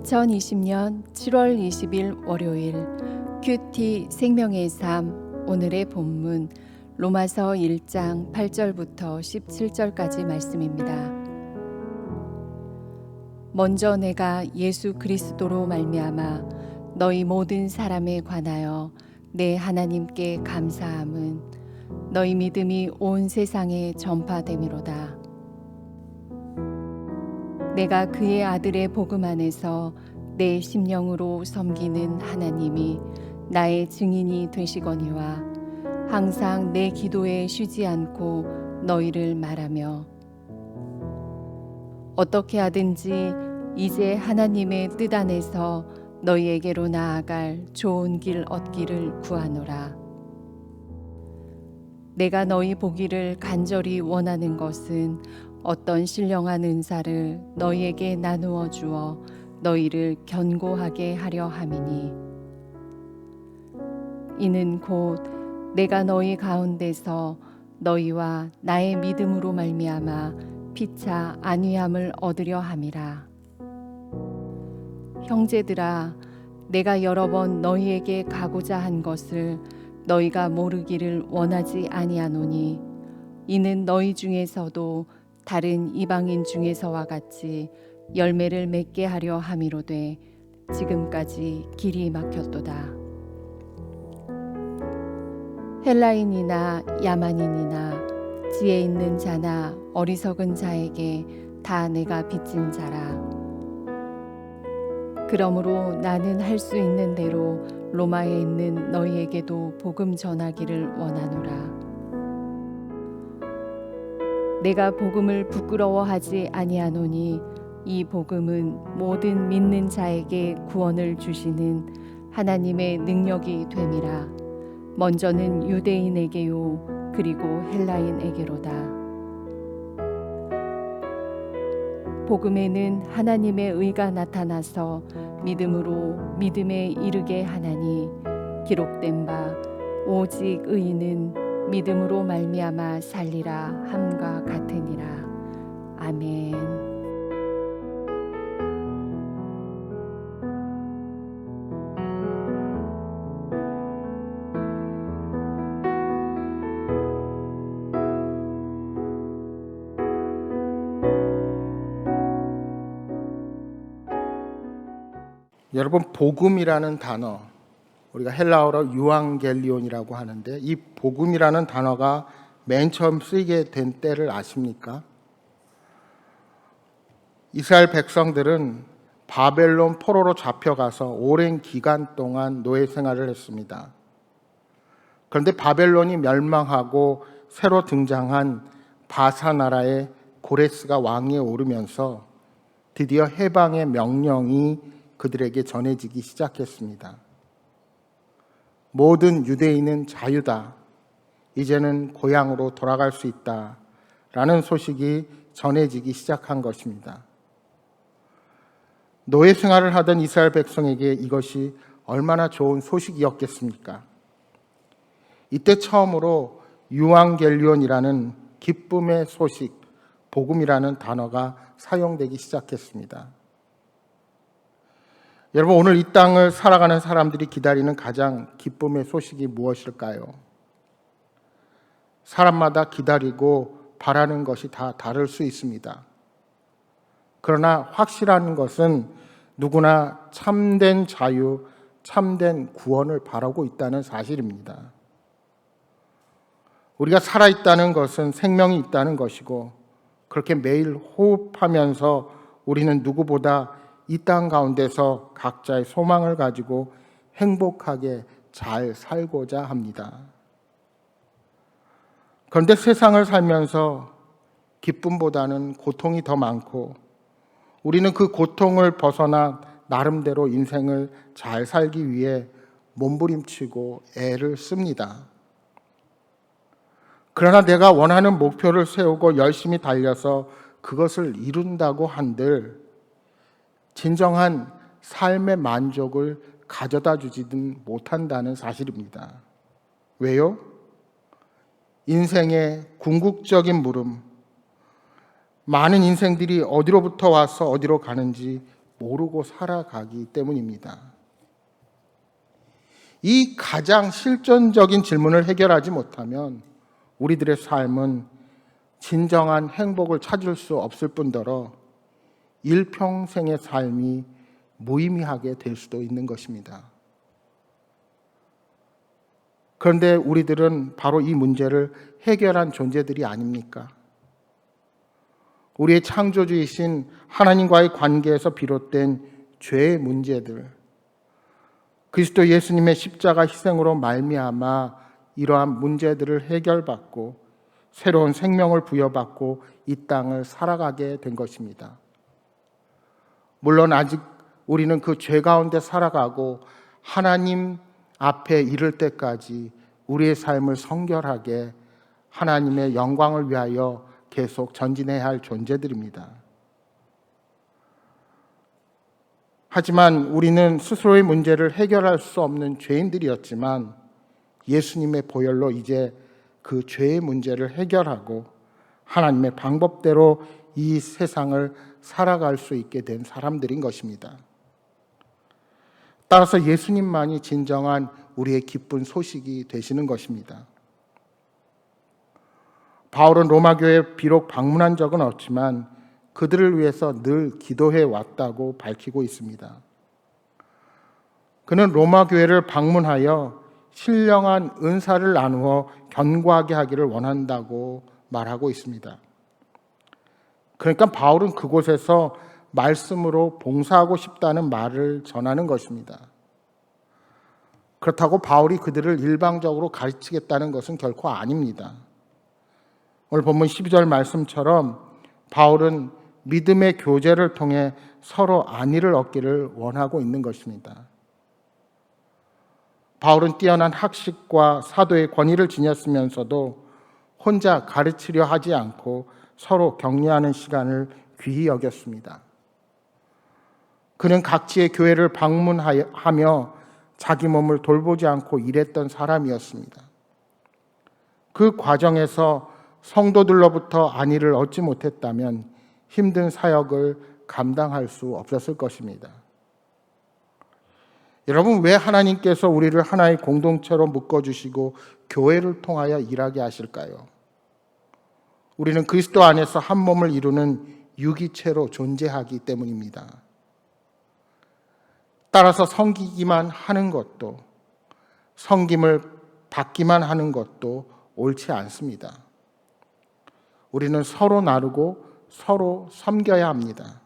2020년 7월 20일 월요일 큐티 생명의 삶 오늘의 본문 로마서 1장 8절부터 17절까지 말씀입니다. 먼저 내가 예수 그리스도로 말미암아 너희 모든 사람에 관하여 내 하나님께 감사함은 너희 믿음이 온 세상에 전파됨이로다. 내가 그의 아들의 복음 안에서 내 심령으로 섬기는 하나님이 나의 증인이 되시거니와 항상 내 기도에 쉬지 않고 너희를 말하며 어떻게 하든지 이제 하나님의 뜻 안에서 너희에게로 나아갈 좋은 길 얻기를 구하노라. 내가 너희 보기를 간절히 원하는 것은 어떤 신령한 은사를 너희에게 나누어 주어 너희를 견고하게 하려 함이니 이는 곧 내가 너희 가운데서 너희와 나의 믿음으로 말미암아 피차 안위함을 얻으려 함이라. 형제들아, 내가 여러 번 너희에게 가고자 한 것을 너희가 모르기를 원하지 아니하노니 이는 너희 중에서도 다른 이방인 중에서와 같이 열매를 맺게 하려 함이로되 지금까지 길이 막혔도다. 헬라인이나 야만인이나 지혜 있는 자나 어리석은 자에게 다 내가 빚진 자라. 그러므로 나는 할 수 있는 대로 로마에 있는 너희에게도 복음 전하기를 원하노라. 내가 복음을 부끄러워하지 아니하노니 이 복음은 모든 믿는 자에게 구원을 주시는 하나님의 능력이 됨이라. 먼저는 유대인에게요 그리고 헬라인에게로다. 복음에는 하나님의 의가 나타나서 믿음으로 믿음에 이르게 하나니 기록된 바 오직 의인은 믿음으로 말미암아 살리라 함과 같으니라. 아멘. 여러분, 복음이라는 단어, 우리가 헬라어로 유앙겔리온이라고 하는데 이 복음이라는 단어가 맨 처음 쓰이게 된 때를 아십니까? 이스라엘 백성들은 바벨론 포로로 잡혀가서 오랜 기간 동안 노예 생활을 했습니다. 그런데 바벨론이 멸망하고 새로 등장한 바사 나라의 고레스가 왕위에 오르면서 드디어 해방의 명령이 그들에게 전해지기 시작했습니다. 모든 유대인은 자유다. 이제는 고향으로 돌아갈 수 있다. 라는 소식이 전해지기 시작한 것입니다. 노예 생활을 하던 이스라엘 백성에게 이것이 얼마나 좋은 소식이었겠습니까? 이때 처음으로 유앙겔리온이라는 기쁨의 소식, 복음이라는 단어가 사용되기 시작했습니다. 여러분, 오늘 이 땅을 살아가는 사람들이 기다리는 가장 기쁨의 소식이 무엇일까요? 사람마다 기다리고 바라는 것이 다 다를 수 있습니다. 그러나 확실한 것은 누구나 참된 자유, 참된 구원을 바라고 있다는 사실입니다. 우리가 살아있다는 것은 생명이 있다는 것이고 그렇게 매일 호흡하면서 우리는 누구보다 이 땅 가운데서 각자의 소망을 가지고 행복하게 잘 살고자 합니다. 그런데 세상을 살면서 기쁨보다는 고통이 더 많고 우리는 그 고통을 벗어나 나름대로 인생을 잘 살기 위해 몸부림치고 애를 씁니다. 그러나 내가 원하는 목표를 세우고 열심히 달려서 그것을 이룬다고 한들 진정한 삶의 만족을 가져다 주지는 못한다는 사실입니다. 왜요? 인생의 궁극적인 물음, 많은 인생들이 어디로부터 와서 어디로 가는지 모르고 살아가기 때문입니다. 이 가장 실존적인 질문을 해결하지 못하면 우리들의 삶은 진정한 행복을 찾을 수 없을 뿐더러 일평생의 삶이 무의미하게 될 수도 있는 것입니다. 그런데 우리들은 바로 이 문제를 해결한 존재들이 아닙니까? 우리의 창조주이신 하나님과의 관계에서 비롯된 죄의 문제들, 그리스도 예수님의 십자가 희생으로 말미암아 이러한 문제들을 해결받고 새로운 생명을 부여받고 이 땅을 살아가게 된 것입니다. 물론 아직 우리는 그 죄 가운데 살아가고 하나님 앞에 이를 때까지 우리의 삶을 성결하게 하나님의 영광을 위하여 계속 전진해야 할 존재들입니다. 하지만 우리는 스스로의 문제를 해결할 수 없는 죄인들이었지만 예수님의 보혈로 이제 그 죄의 문제를 해결하고 하나님의 방법대로 이 세상을 살아갈 수 있게 된 사람들인 것입니다. 따라서 예수님만이 진정한 우리의 기쁜 소식이 되시는 것입니다. 바울은 로마 교회에 비록 방문한 적은 없지만 그들을 위해서 늘 기도해 왔다고 밝히고 있습니다. 그는 로마 교회를 방문하여 신령한 은사를 나누어 견고하게 하기를 원한다고 말하고 있습니다. 그러니까 바울은 그곳에서 말씀으로 봉사하고 싶다는 말을 전하는 것입니다. 그렇다고 바울이 그들을 일방적으로 가르치겠다는 것은 결코 아닙니다. 오늘 본문 12절 말씀처럼 바울은 믿음의 교제를 통해 서로 안위를 얻기를 원하고 있는 것입니다. 바울은 뛰어난 학식과 사도의 권위를 지녔으면서도 혼자 가르치려 하지 않고 서로 격려하는 시간을 귀히 여겼습니다. 그는 각지의 교회를 방문하며 자기 몸을 돌보지 않고 일했던 사람이었습니다. 그 과정에서 성도들로부터 안위를 얻지 못했다면 힘든 사역을 감당할 수 없었을 것입니다. 여러분, 왜 하나님께서 우리를 하나의 공동체로 묶어주시고 교회를 통하여 일하게 하실까요? 우리는 그리스도 안에서 한 몸을 이루는 유기체로 존재하기 때문입니다. 따라서 섬기기만 하는 것도, 섬김을 받기만 하는 것도 옳지 않습니다. 우리는 서로 나누고 서로 섬겨야 합니다.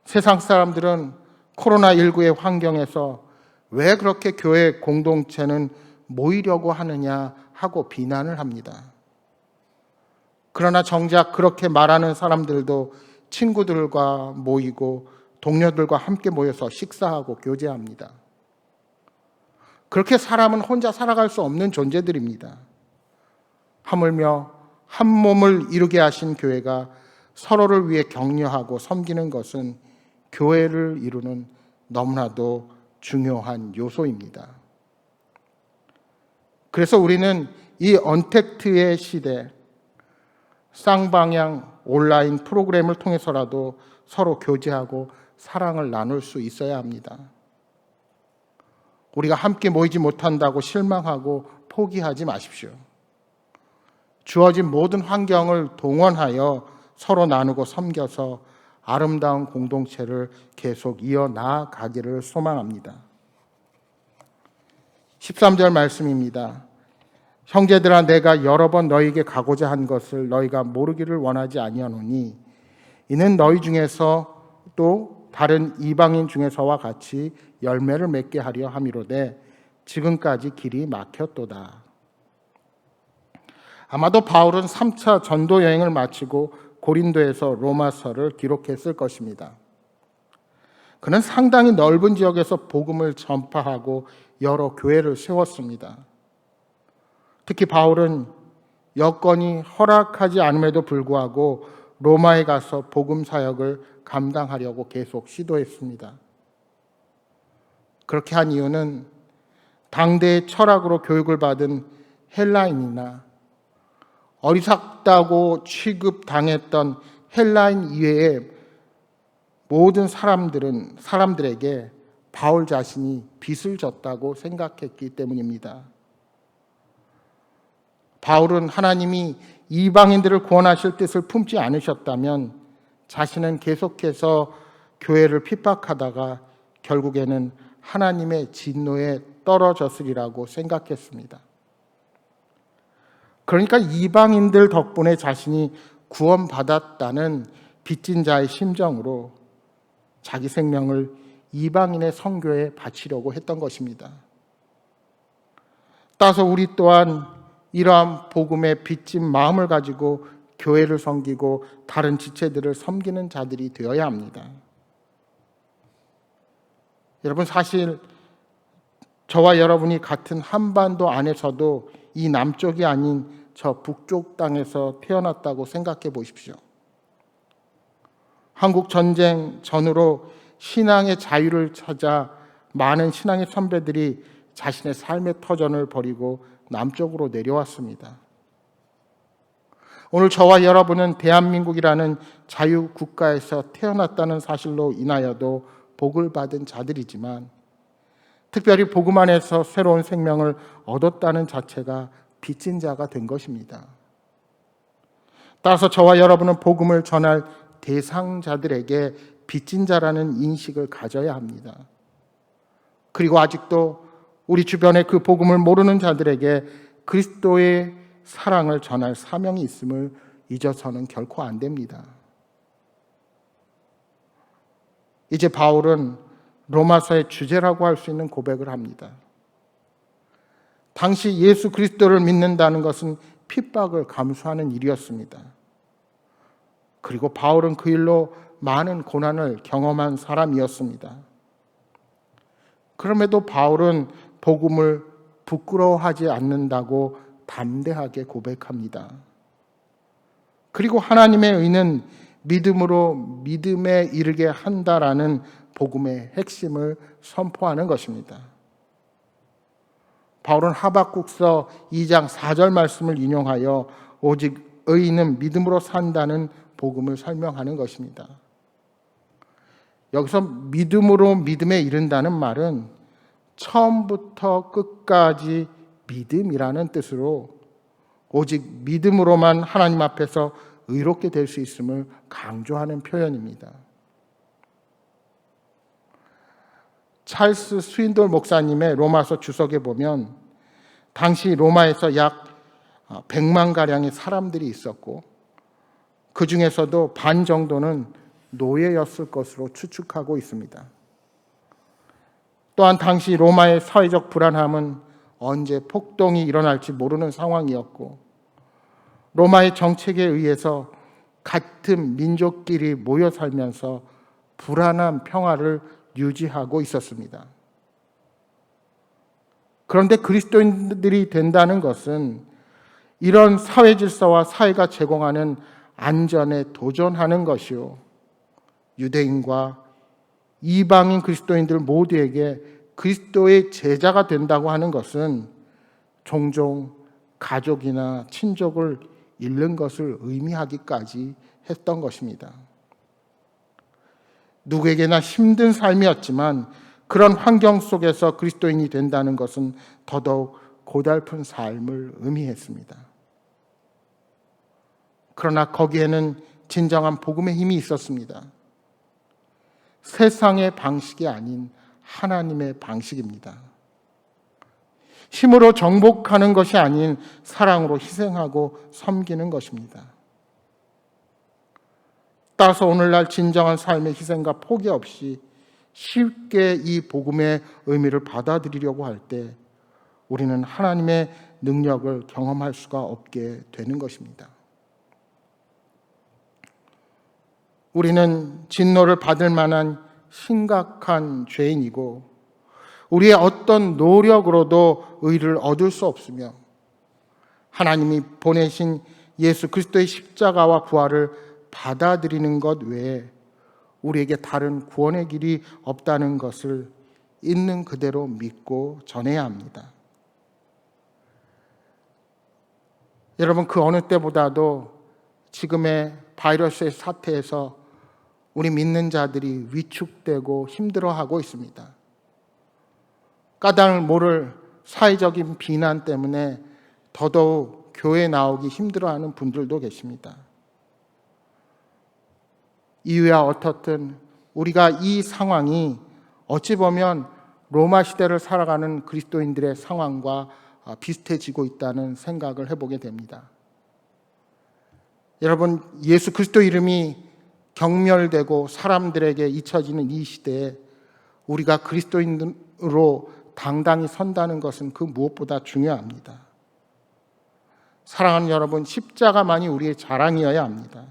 세상 사람들은 코로나19의 환경에서 왜 그렇게 교회 공동체는 모이려고 하느냐 하고 비난을 합니다. 그러나 정작 그렇게 말하는 사람들도 친구들과 모이고 동료들과 함께 모여서 식사하고 교제합니다. 그렇게 사람은 혼자 살아갈 수 없는 존재들입니다. 하물며 한 몸을 이루게 하신 교회가 서로를 위해 격려하고 섬기는 것은 교회를 이루는 너무나도 중요한 요소입니다. 그래서 우리는 이 언택트의 시대, 쌍방향 온라인 프로그램을 통해서라도 서로 교제하고 사랑을 나눌 수 있어야 합니다. 우리가 함께 모이지 못한다고 실망하고 포기하지 마십시오. 주어진 모든 환경을 동원하여 서로 나누고 섬겨서 아름다운 공동체를 계속 이어나가기를 소망합니다. 13절 말씀입니다. 형제들아, 내가 여러 번 너희에게 가고자 한 것을 너희가 모르기를 원하지 아니하노니 이는 너희 중에서 또 다른 이방인 중에서와 같이 열매를 맺게 하려 함이로되 지금까지 길이 막혔도다. 아마도 바울은 3차 전도 여행을 마치고 고린도에서 로마서를 기록했을 것입니다. 그는 상당히 넓은 지역에서 복음을 전파하고 여러 교회를 세웠습니다. 특히 바울은 여건이 허락하지 않음에도 불구하고 로마에 가서 복음 사역을 감당하려고 계속 시도했습니다. 그렇게 한 이유는 당대의 철학으로 교육을 받은 헬라인이나 어리석다고 취급당했던 헬라인 이외에 모든 사람들에게 바울 자신이 빚을 졌다고 생각했기 때문입니다. 바울은 하나님이 이방인들을 구원하실 뜻을 품지 않으셨다면 자신은 계속해서 교회를 핍박하다가 결국에는 하나님의 진노에 떨어졌으리라고 생각했습니다. 그러니까 이방인들 덕분에 자신이 구원받았다는 빚진 자의 심정으로 자기 생명을 이방인의 선교에 바치려고 했던 것입니다. 따라서 우리 또한 이러한 복음의 빚진 마음을 가지고 교회를 섬기고 다른 지체들을 섬기는 자들이 되어야 합니다. 여러분, 사실 저와 여러분이 같은 한반도 안에서도 이 남쪽이 아닌 저 북쪽 땅에서 태어났다고 생각해 보십시오. 한국 전쟁 전후로 신앙의 자유를 찾아 많은 신앙의 선배들이 자신의 삶의 터전을 버리고 남쪽으로 내려왔습니다. 오늘 저와 여러분은 대한민국이라는 자유국가에서 태어났다는 사실로 인하여도 복을 받은 자들이지만 특별히 복음 안에서 새로운 생명을 얻었다는 자체가 빚진 자가 된 것입니다. 따라서 저와 여러분은 복음을 전할 대상자들에게 빚진 자라는 인식을 가져야 합니다. 그리고 아직도 우리 주변에 그 복음을 모르는 자들에게 그리스도의 사랑을 전할 사명이 있음을 잊어서는 결코 안 됩니다. 이제 바울은 로마서의 주제라고 할 수 있는 고백을 합니다. 당시 예수 그리스도를 믿는다는 것은 핍박을 감수하는 일이었습니다. 그리고 바울은 그 일로 많은 고난을 경험한 사람이었습니다. 그럼에도 바울은 복음을 부끄러워하지 않는다고 담대하게 고백합니다. 그리고 하나님의 의는 믿음으로 믿음에 이르게 한다라는 복음의 핵심을 선포하는 것입니다. 바울은 하박국서 2장 4절 말씀을 인용하여 오직 의인은 믿음으로 산다는 복음을 설명하는 것입니다. 여기서 믿음으로 믿음에 이른다는 말은 처음부터 끝까지 믿음이라는 뜻으로 오직 믿음으로만 하나님 앞에서 의롭게 될 수 있음을 강조하는 표현입니다. 찰스 스윈돌 목사님의 로마서 주석에 보면 당시 로마에서 약 100만 가량의 사람들이 있었고 그 중에서도 반 정도는 노예였을 것으로 추측하고 있습니다. 또한 당시 로마의 사회적 불안함은 언제 폭동이 일어날지 모르는 상황이었고 로마의 정책에 의해서 같은 민족끼리 모여 살면서 불안한 평화를 유지하고 있었습니다. 그런데 그리스도인들이 된다는 것은 이런 사회 질서와 사회가 제공하는 안전에 도전하는 것이요, 유대인과 이방인 그리스도인들 모두에게 그리스도의 제자가 된다고 하는 것은 종종 가족이나 친족을 잃는 것을 의미하기까지 했던 것입니다. 누구에게나 힘든 삶이었지만 그런 환경 속에서 그리스도인이 된다는 것은 더더욱 고달픈 삶을 의미했습니다. 그러나 거기에는 진정한 복음의 힘이 있었습니다. 세상의 방식이 아닌 하나님의 방식입니다. 힘으로 정복하는 것이 아닌 사랑으로 희생하고 섬기는 것입니다. 따라서 오늘날 진정한 삶의 희생과 포기 없이 쉽게 이 복음의 의미를 받아들이려고 할 때 우리는 하나님의 능력을 경험할 수가 없게 되는 것입니다. 우리는 진노를 받을 만한 심각한 죄인이고 우리의 어떤 노력으로도 의를 얻을 수 없으며 하나님이 보내신 예수 그리스도의 십자가와 부활을 받아들이는 것 외에 우리에게 다른 구원의 길이 없다는 것을 있는 그대로 믿고 전해야 합니다. 여러분, 그 어느 때보다도 지금의 바이러스의 사태에서 우리 믿는 자들이 위축되고 힘들어하고 있습니다. 까닭을 모를 사회적인 비난 때문에 더더욱 교회 나오기 힘들어하는 분들도 계십니다. 이유야 어떻든 우리가 이 상황이 어찌 보면 로마 시대를 살아가는 그리스도인들의 상황과 비슷해지고 있다는 생각을 해보게 됩니다. 여러분, 예수 그리스도 이름이 경멸되고 사람들에게 잊혀지는 이 시대에 우리가 그리스도인으로 당당히 선다는 것은 그 무엇보다 중요합니다. 사랑하는 여러분, 십자가만이 우리의 자랑이어야 합니다.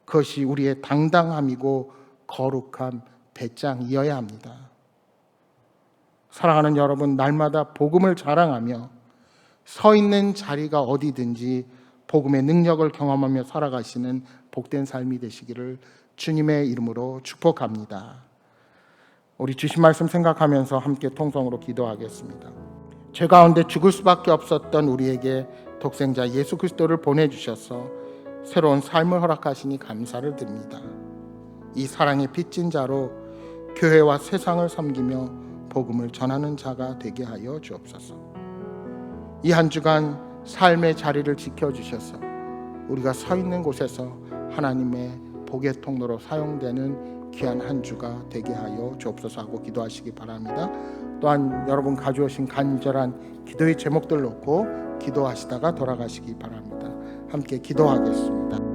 그것이 우리의 당당함이고 거룩한 배짱이어야 합니다. 사랑하는 여러분, 날마다 복음을 자랑하며 서 있는 자리가 어디든지 복음의 능력을 경험하며 살아가시는 복된 삶이 되시기를 주님의 이름으로 축복합니다. 우리 주신 말씀 생각하면서 함께 통성으로 기도하겠습니다. 죄 가운데 죽을 수밖에 없었던 우리에게 독생자 예수 그리스도를 보내주셔서 새로운 삶을 허락하시니 감사를 드립니다. 이 사랑의 빚진 자로 교회와 세상을 섬기며 복음을 전하는 자가 되게 하여 주옵소서. 이 한 주간 삶의 자리를 지켜주셔서 우리가 서 있는 곳에서 하나님의 복의 통로로 사용되는 귀한 한 주가 되게 하여 주옵소서 하고 기도하시기 바랍니다. 또한 여러분 가져오신 간절한 기도의 제목들 놓고 기도하시다가 돌아가시기 바랍니다. 함께 기도하겠습니다.